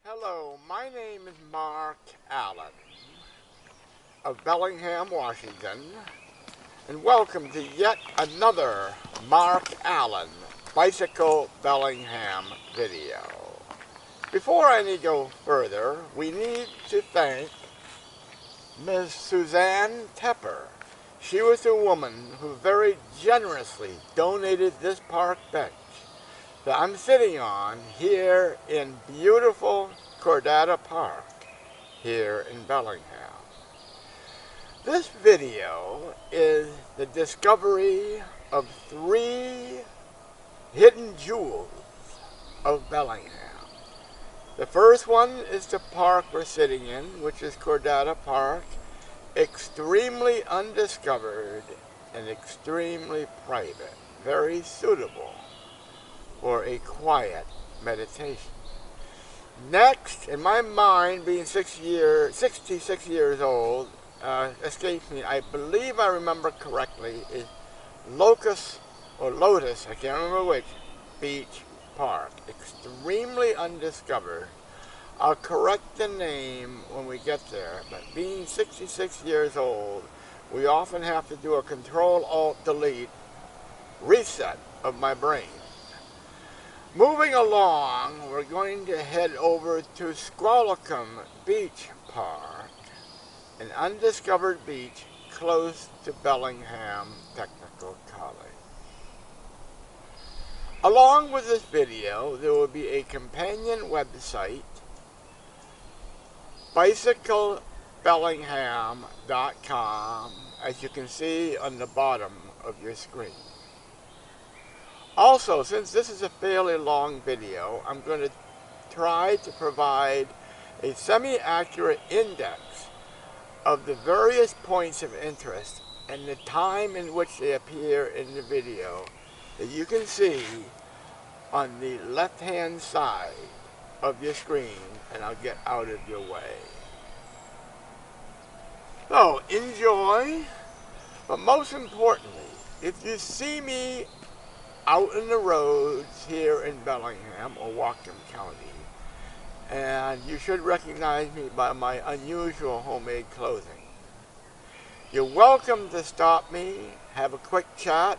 Hello, my name is Mark Allen of Bellingham, Washington, and welcome to yet another Mark Allen Bicycle Bellingham video. Before I go further, we need to thank Ms. Suzanne Tepper. She was the woman who very generously donated this park bench that I'm sitting on here in beautiful Cordata Park here in Bellingham. This video is the discovery of 3 hidden jewels of Bellingham. The first one is the park we're sitting in, which is Cordata Park, extremely undiscovered and extremely private, very suitable for a quiet meditation. Next, in my mind, being 66 years old, escapes me, I believe I remember correctly, is Locust or Lotus, I can't remember which, Beach Park. Extremely undiscovered. I'll correct the name when we get there, but being 66 years old, we often have to do a Control-Alt-Delete reset of my brain. Moving along, we're going to head over to Scrollacum Beach Park, an undiscovered beach close to Bellingham Technical College. Along with this video, there will be a companion website, bicyclebellingham.com, as you can see on the bottom of your screen. Also, since this is a fairly long video, I'm going to try to provide a semi-accurate index of the various points of interest and the time in which they appear in the video that you can see on the left-hand side of your screen, and I'll get out of your way. So, enjoy, but most importantly, if you see me out in the roads here in Bellingham or Whatcom County, and you should recognize me by my unusual homemade clothing. You're welcome to stop me, have a quick chat,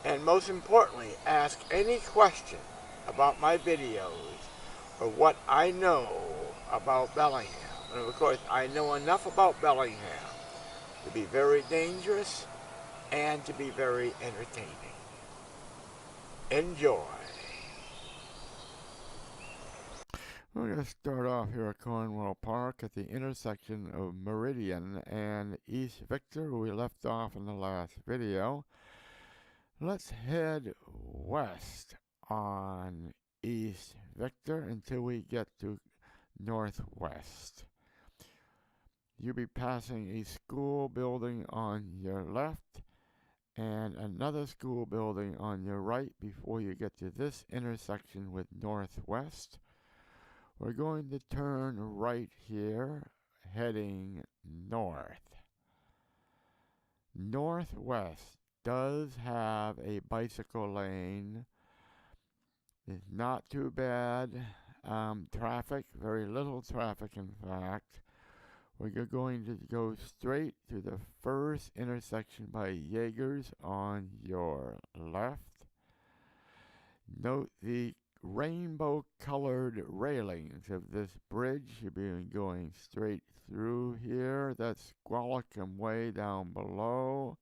and most importantly, ask any question about my videos or what I know about Bellingham. And of course, I know enough about Bellingham to be very dangerous and to be very entertaining. Enjoy. We're going to start off here at Cornwall Park at the intersection of Meridian and East Victor, where we left off in the last video. Let's head west on East Victor until we get to northwest. You'll be passing a school building on your left and another school building on your right before you get to this intersection with northwest. We're going to turn right here, heading north. Northwest does have a bicycle lane. It's not too bad. Traffic, very little traffic in fact. We're going to go straight to the first intersection by Jaegers on your left. Note the rainbow-colored railings of this bridge. You'll be going straight through here. That's Qualicum way down below.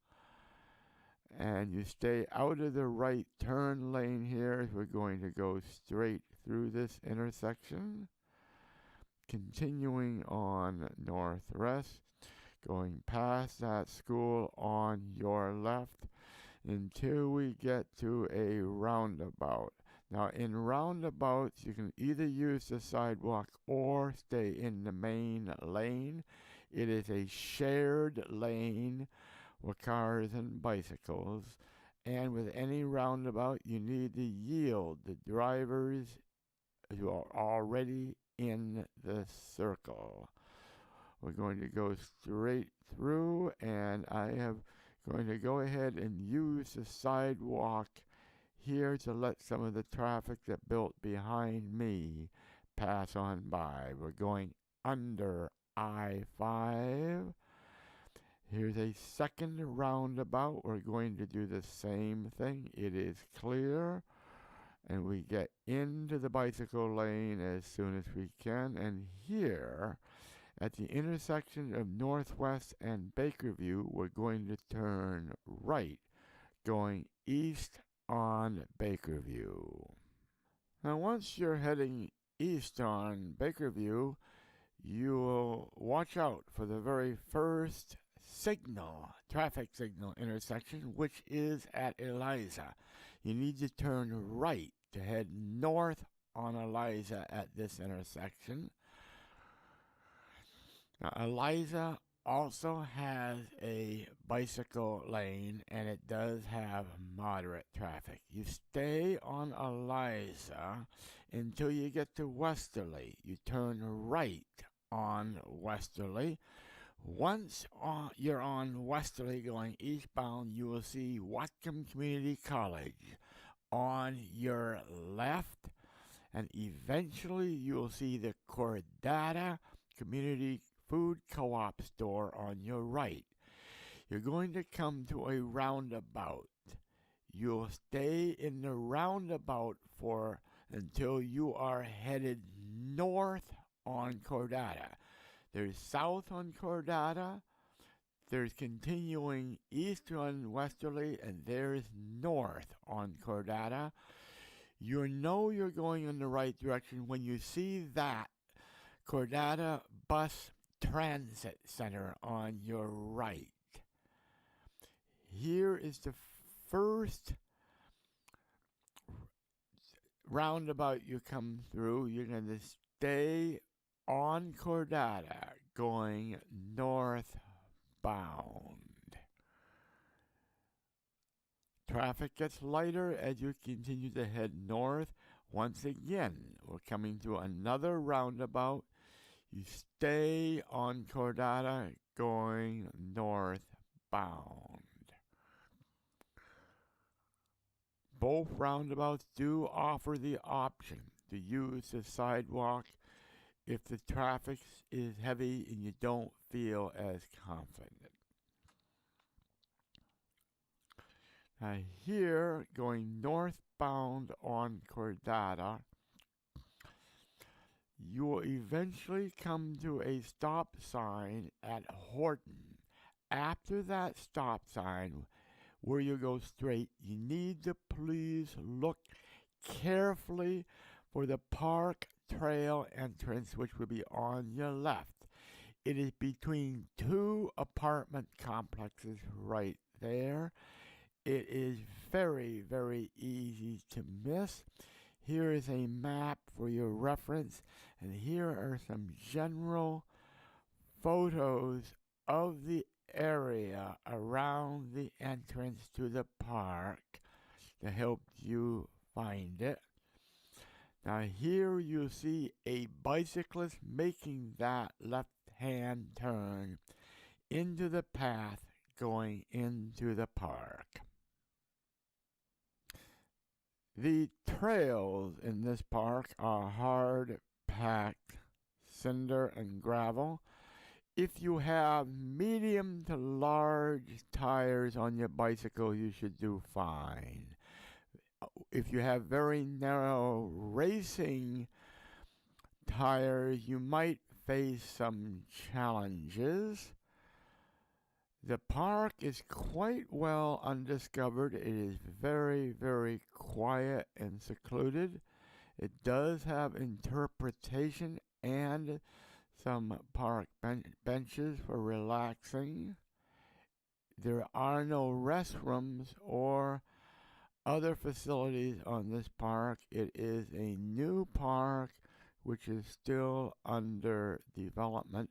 And you stay out of the right turn lane here as we're going to go straight through this intersection. Continuing on northwest, going past that school on your left until we get to a roundabout. Now in roundabouts, you can either use the sidewalk or stay in the main lane. It is a shared lane with cars and bicycles, and with any roundabout, you need to yield the drivers who are already in the circle. We're going to go straight through, and I am going to go ahead and use the sidewalk here to let some of the traffic that built behind me pass on by. We're going under I-5. Here's a second roundabout. We're going to do the same thing. It is clear, and we get into the bicycle lane as soon as we can. And here, at the intersection of Northwest and Bakerview, we're going to turn right, going east on Bakerview. Now, once you're heading east on Bakerview, you will watch out for the very first traffic signal intersection, which is at Eliza. You need to turn right to head north on Eliza at this intersection. Now, Eliza also has a bicycle lane, and it does have moderate traffic. You stay on Eliza until you get to Westerly. You turn right on Westerly. Once you're on Westerly going eastbound, you will see Whatcom Community College on your left, and eventually you will see the Cordata Community Food Co-op store on your right. You're going to come to a roundabout. You'll stay in the roundabout until you are headed north on Cordata. There's south on Cordata, there's continuing east on Westerly, and there's north on Cordata. You know you're going in the right direction when you see that Cordata Bus Transit Center on your right. Here is the first roundabout you come through. You're going to stay on Cordata going northbound. Traffic gets lighter as you continue to head north. Once again, we're coming to another roundabout. You stay on Cordata going northbound. Both roundabouts do offer the option to use the sidewalk if the traffic is heavy and you don't feel as confident. Now here, going northbound on Cordata, you will eventually come to a stop sign at Horton. After that stop sign, where you go straight, you need to please look carefully for the Park Trail entrance, which will be on your left. It is between two apartment complexes right there. It is very, very easy to miss. Here is a map for your reference, and here are some general photos of the area around the entrance to the park to help you find it. Now here you see a bicyclist making that left-hand turn into the path going into the park. The trails in this park are hard-packed cinder and gravel. If you have medium to large tires on your bicycle, you should do fine. If you have very narrow racing tires, you might face some challenges. The park is quite well undiscovered. It is very, very quiet and secluded. It does have interpretation and some park benches for relaxing. There are no restrooms or other facilities on this park. It is a new park which is still under development.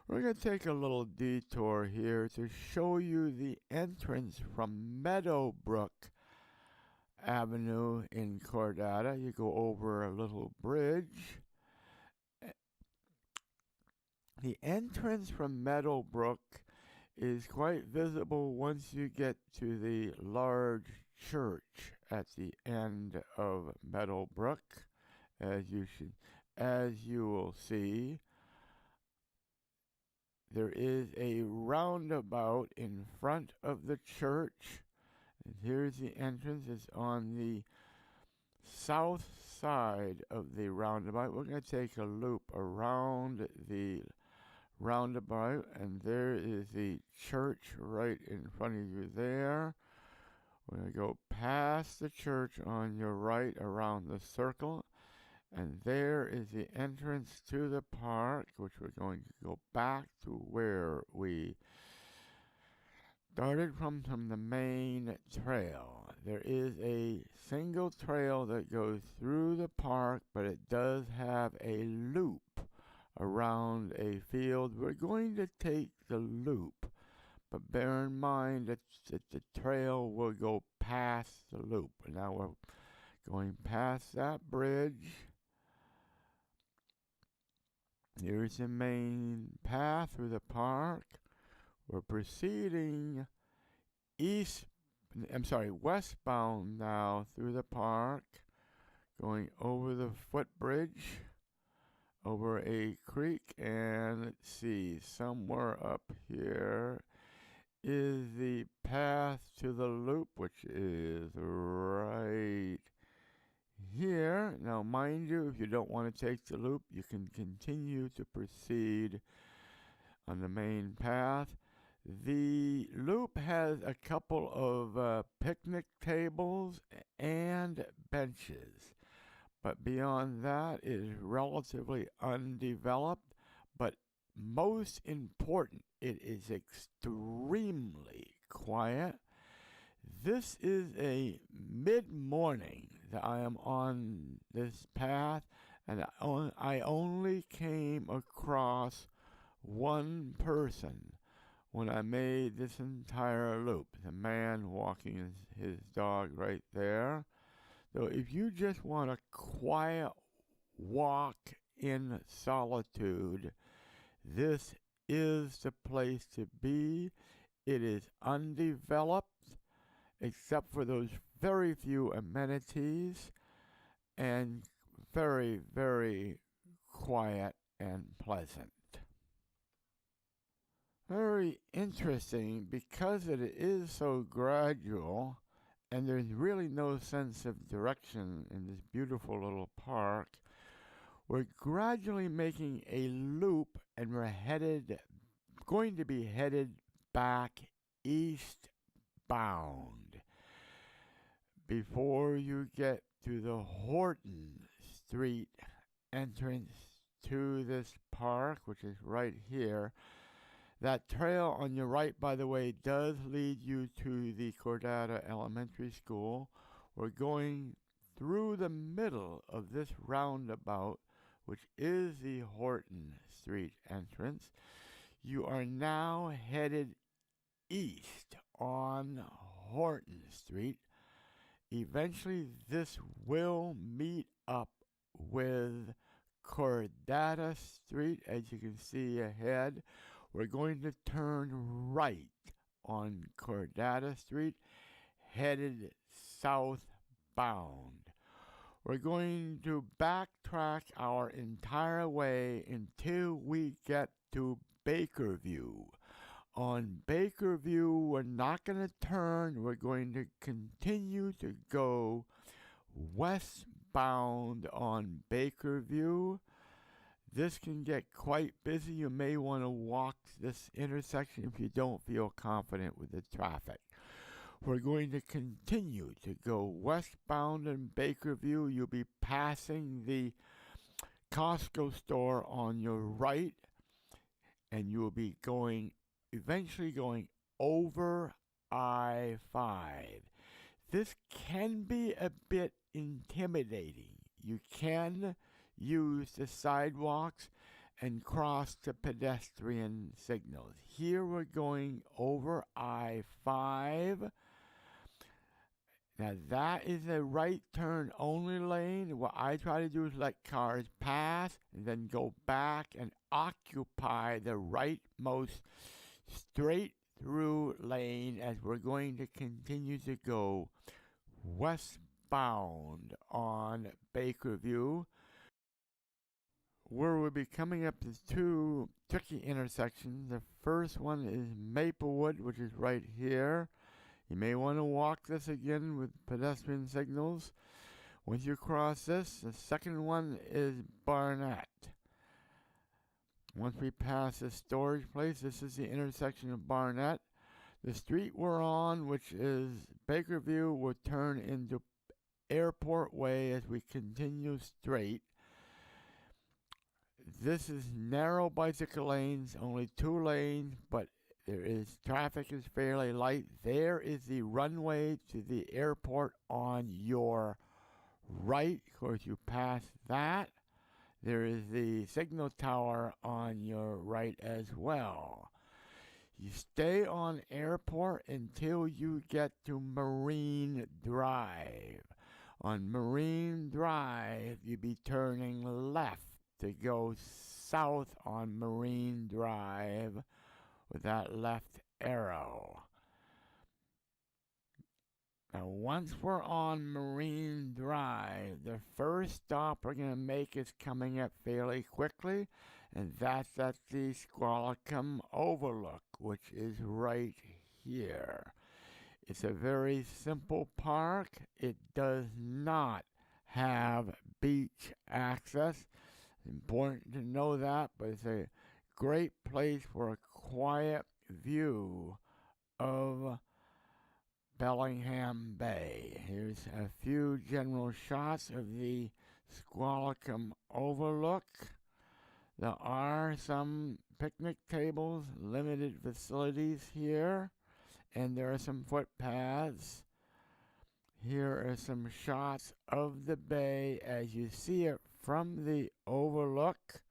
We're going to take a little detour here to show you the entrance from Meadowbrook Avenue in Cordata. You go over a little bridge. The entrance from Meadowbrook is quite visible once you get to the large church at the end of Meadowbrook, as you should, as you will see, there is a roundabout in front of the church. And here's the entrance. It's on the south side of the roundabout. We're going to take a loop around the roundabout, and there is the church right in front of you there. We're going to go past the church on your right around the circle, and there is the entrance to the park, which we're going to go back to where we started from the main trail. There is a single trail that goes through the park, but it does have a loop around a field. We're going to take the loop, but bear in mind that the trail will go past the loop. And now we're going past that bridge. Here's the main path through the park. We're proceeding westbound now through the park, going over the footbridge, over a creek, and let's see, somewhere up here is the path to the loop, which is right here. Now, mind you, if you don't want to take the loop, you can continue to proceed on the main path. The loop has a couple of picnic tables and benches, but beyond that it is relatively undeveloped. But most important, it is extremely quiet. This is a mid-morning that I am on this path, and I only came across one person when I made this entire loop. The man walking his dog right there. So if you just want a quiet walk in solitude, this is the place to be. It is undeveloped, except for those very few amenities, and very, very quiet and pleasant. Very interesting, because it is so gradual, and there's really no sense of direction in this beautiful little park. We're gradually making a loop, and we're going to be headed back eastbound. Before you get to the Horton Street entrance to this park, which is right here, that trail on your right, by the way, does lead you to the Cordata Elementary School. We're going through the middle of this roundabout, which is the Horton Street entrance. You are now headed east on Horton Street. Eventually, this will meet up with Cordata Street, as you can see ahead. We're going to turn right on Cordata Street, headed southbound. We're going to backtrack our entire way until we get to Bakerview. On Bakerview, we're not going to turn. We're going to continue to go westbound on Bakerview. This can get quite busy. You may want to walk this intersection if you don't feel confident with the traffic. We're going to continue to go westbound in Bakerview. You'll be passing the Costco store on your right, and you will be eventually going over I-5. This can be a bit intimidating. You can use the sidewalks and cross the pedestrian signals. Here we're going over I-5. Now that is a right turn only lane. What I try to do is let cars pass and then go back and occupy the rightmost straight through lane as we're going to continue to go westbound on Bakerview. where we'll be coming up to two tricky intersections. The first one is Maplewood, which is right here. You may want to walk this again with pedestrian signals. Once you cross this, the second one is Barnett. Once we pass this storage place, this is the intersection of Barnett. The street we're on, which is Bakerview, will turn into Airport Way as we continue straight. This is narrow bicycle lanes, only 2 lanes, but traffic is fairly light. There is the runway to the airport on your right. Of course, you pass that. There is the signal tower on your right as well. You stay on airport until you get to Marine Drive. On Marine Drive, you'll be turning left to go south on Marine Drive with that left arrow. Now, once we're on Marine Drive, the first stop we're going to make is coming up fairly quickly, and that's at the Scrollacum Overlook, which is right here. It's a very simple park. It does not have beach access. It's important to know that, but it's a great place for a quiet view of Bellingham Bay. Here's a few general shots of the Scrollacum Overlook. There are some picnic tables, limited facilities here, and there are some footpaths. Here are some shots of the bay as you see it from the Overlook.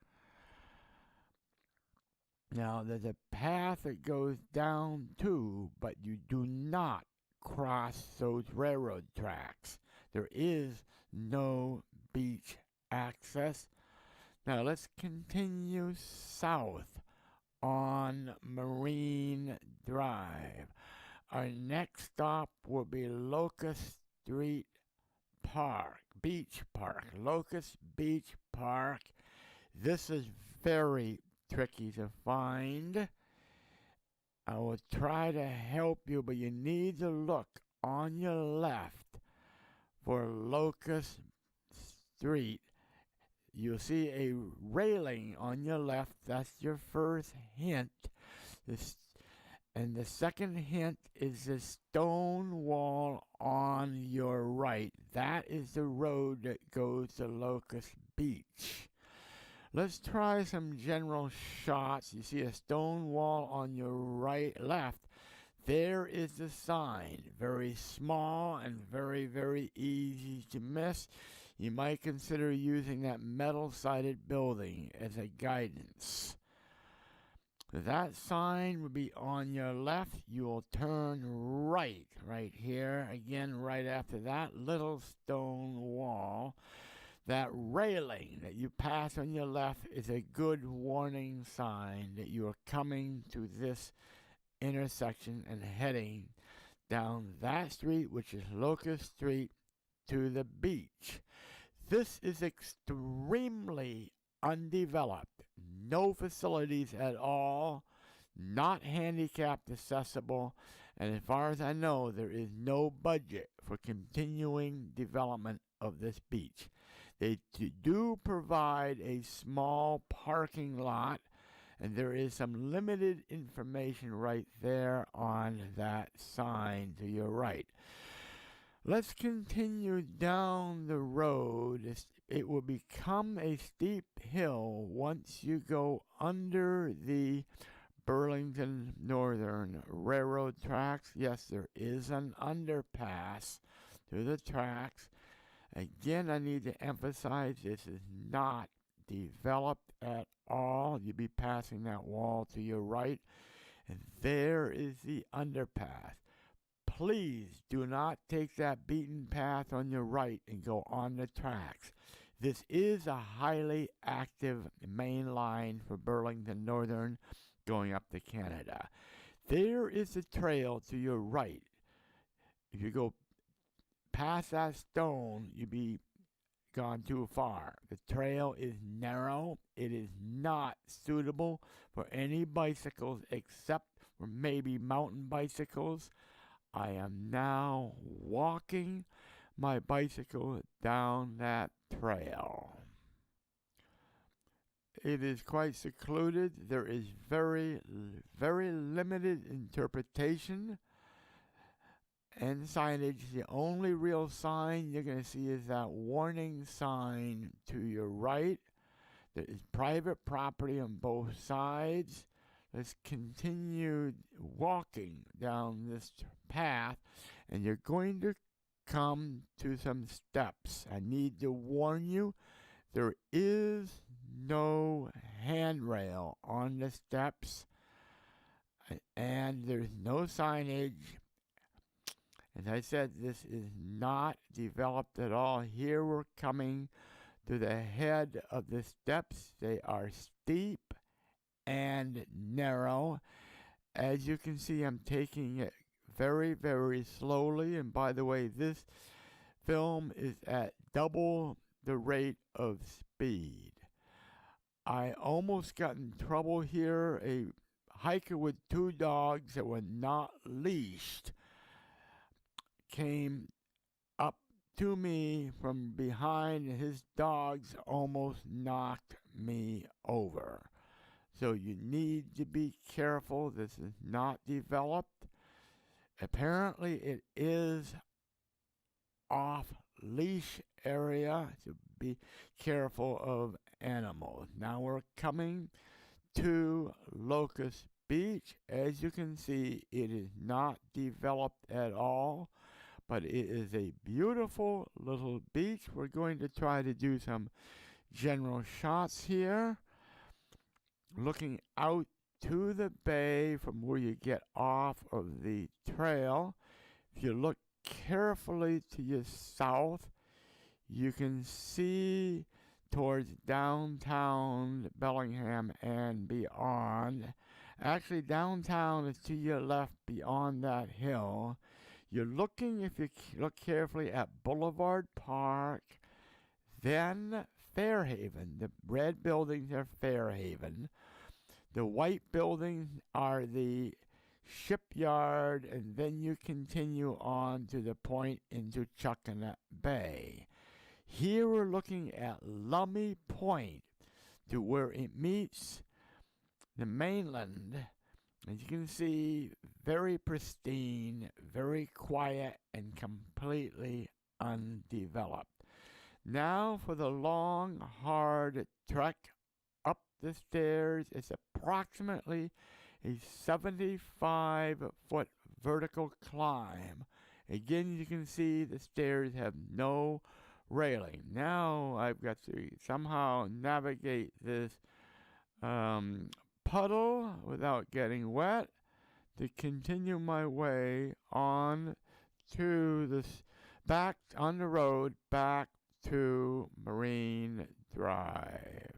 Now, there's a path that goes down too, but you do not cross those railroad tracks. There is no beach access. Now let's continue south on Marine Drive. Our next stop will be Locust Street Park, Beach Park, Locust Beach Park. This is very tricky to find. I will try to help you, but you need to look on your left for Locust Street. You'll see a railing on your left. That's your first hint. And the second hint is the stone wall on your right. That is the road that goes to Locust Beach. Let's try some general shots. You see a stone wall on your left. There is the sign. Very small and very, very easy to miss. You might consider using that metal-sided building as a guidance. That sign will be on your left. You will turn right here. Again, right after that little stone wall. That railing that you pass on your left is a good warning sign that you are coming to this intersection and heading down that street, which is Locust Street, to the beach. This is extremely undeveloped. No facilities at all. Not handicapped accessible. And as far as I know, there is no budget for continuing development of this beach. They do provide a small parking lot, and there is some limited information right there on that sign to your right. Let's continue down the road. It will become a steep hill once you go under the Burlington Northern Railroad tracks. Yes, there is an underpass to the tracks. Again, I need to emphasize this is not developed at all. You'll be passing that wall to your right, and there is the underpass. Please do not take that beaten path on your right and go on the tracks. This is a highly active main line for Burlington Northern going up to Canada. There is a trail to your right. If you go past that stone, you'll be gone too far. The trail is narrow. It is not suitable for any bicycles except for maybe mountain bicycles. I am now walking my bicycle down that trail. It is quite secluded. There is very, very limited interpretation and signage. The only real sign you're going to see is that warning sign to your right. There is private property on both sides. Let's continue walking down this path, and you're going to come to some steps. I need to warn you, there is no handrail on the steps, and there's no signage. As I said, this is not developed at all. Here we're coming to the head of the steps. They are steep and narrow. As you can see, I'm taking it very, very slowly. And by the way, this film is at double the rate of speed. I almost got in trouble here. A hiker with 2 dogs that were not leashed came up to me from behind, and his dogs almost knocked me over. So you need to be careful. This is not developed. Apparently it is off-leash area, to be careful of animals. Now we're coming to Locust Beach. As you can see, it is not developed at all, but it is a beautiful little beach. We're going to try to do some general shots here, looking out to the bay from where you get off of the trail. If you look carefully to your south, you can see towards downtown Bellingham and beyond. Actually, downtown is to your left beyond that hill. You're looking, if you look carefully, at Boulevard Park, then Fairhaven. The red buildings are Fairhaven. The white buildings are the shipyard, and then you continue on to the point into Chuckanut Bay. Here we're looking at Lummi Point, to where it meets the mainland. As you can see, very pristine, very quiet, and completely undeveloped. Now for the long, hard trek up the stairs. It's approximately a 75-foot vertical climb. Again, you can see the stairs have no railing. Now I've got to somehow navigate this puddle without getting wet to continue my way on to this, back on the road back to Marine Drive.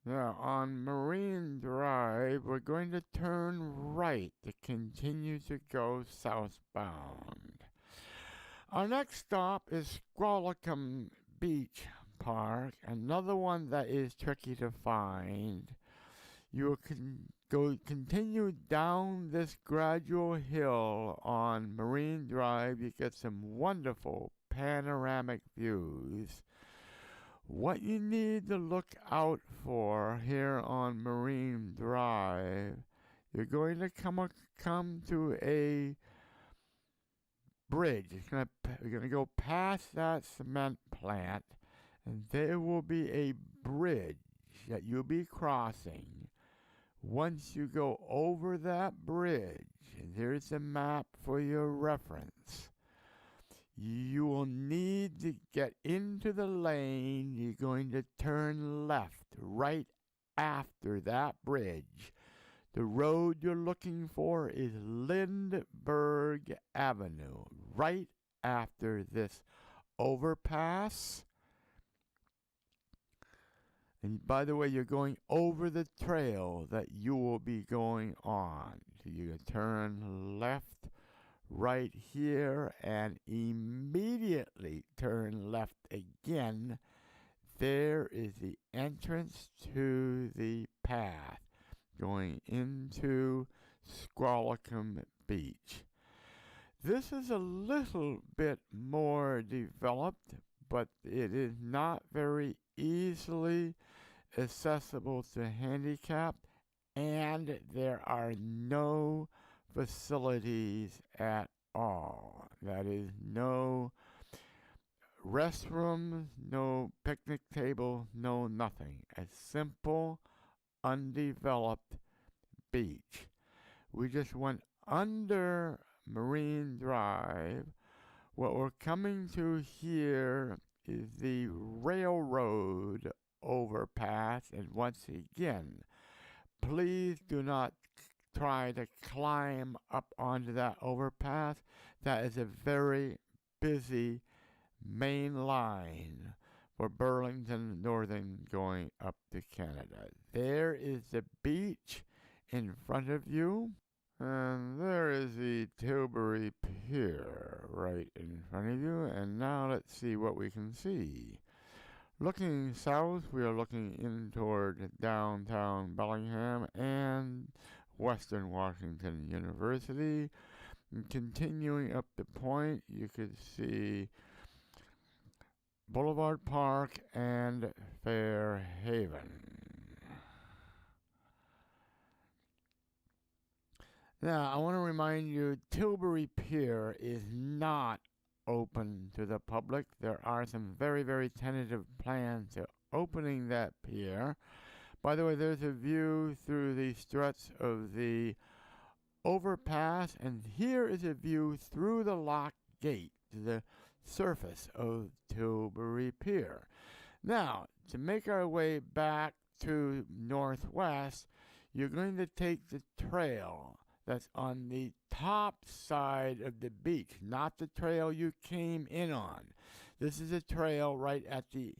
Now, on Marine Drive, we're going to turn right to continue to go southbound. Our next stop is Scrollacum Beach Park, another one that is tricky to find. You can continue down this gradual hill on Marine Drive. You get some wonderful panoramic views. What you need to look out for here on Marine Drive, you're going to come to a bridge. You're going to go past that cement plant, and there will be a bridge that you'll be crossing. Once you go over that bridge, and there's a map for your reference, you will need to get into the lane. You're going to turn left right after that bridge. The road you're looking for is Lindbergh Avenue, right after this overpass. And by the way, you're going over the trail that you will be going on. So you turn left right here and immediately turn left again. There is the entrance to the path going into Scrollacum Beach. This is a little bit more developed, but it is not very easily accessible to handicapped, and there are no facilities at all. That is, no restrooms, no picnic table, no nothing. A simple, undeveloped beach. We just went under Marine Drive. What we're coming to here is the railroad overpass, and once again, please do not try to climb up onto that overpass. That is a very busy main line for Burlington Northern going up to Canada. There is the beach in front of you. And there is the Tilbury Pier right in front of you. And now let's see what we can see. Looking south, we are looking in toward downtown Bellingham and Western Washington University. And continuing up the point, you could see Boulevard Park and Fairhaven. Now, I want to remind you, Tilbury Pier is not open to the public. There are some very, very tentative plans to opening that pier. By the way, there's a view through the struts of the overpass, and here is a view through the lock gate to the surface of Tilbury Pier. Now, to make our way back to Northwest, you're going to take the trail that's on the top side of the beach, not the trail you came in on. This is a trail right at the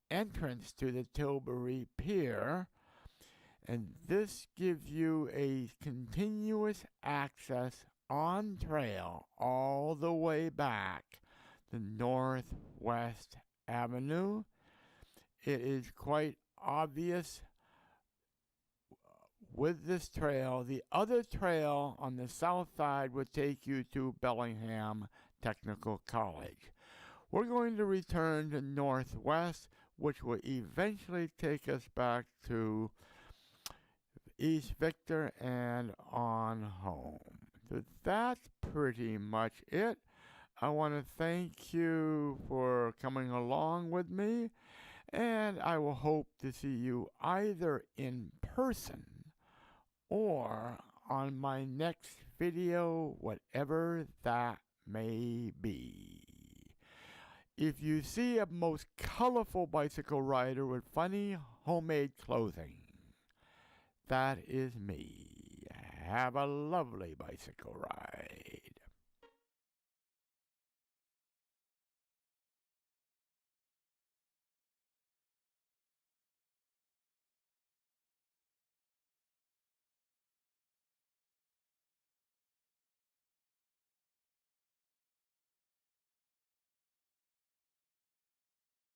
entrance to the Tilbury Pier, and this gives you a continuous access on trail all the way back to Northwest Avenue. It is quite obvious with this trail. The other trail on the south side would take you to Bellingham Technical College. We're going to return to Northwest, which will eventually take us back to East Victor and on home. So that's pretty much it. I want to thank you for coming along with me, and I will hope to see you either in person or on my next video, whatever that may be. If you see a most colorful bicycle rider with funny homemade clothing, that is me. Have a lovely bicycle ride.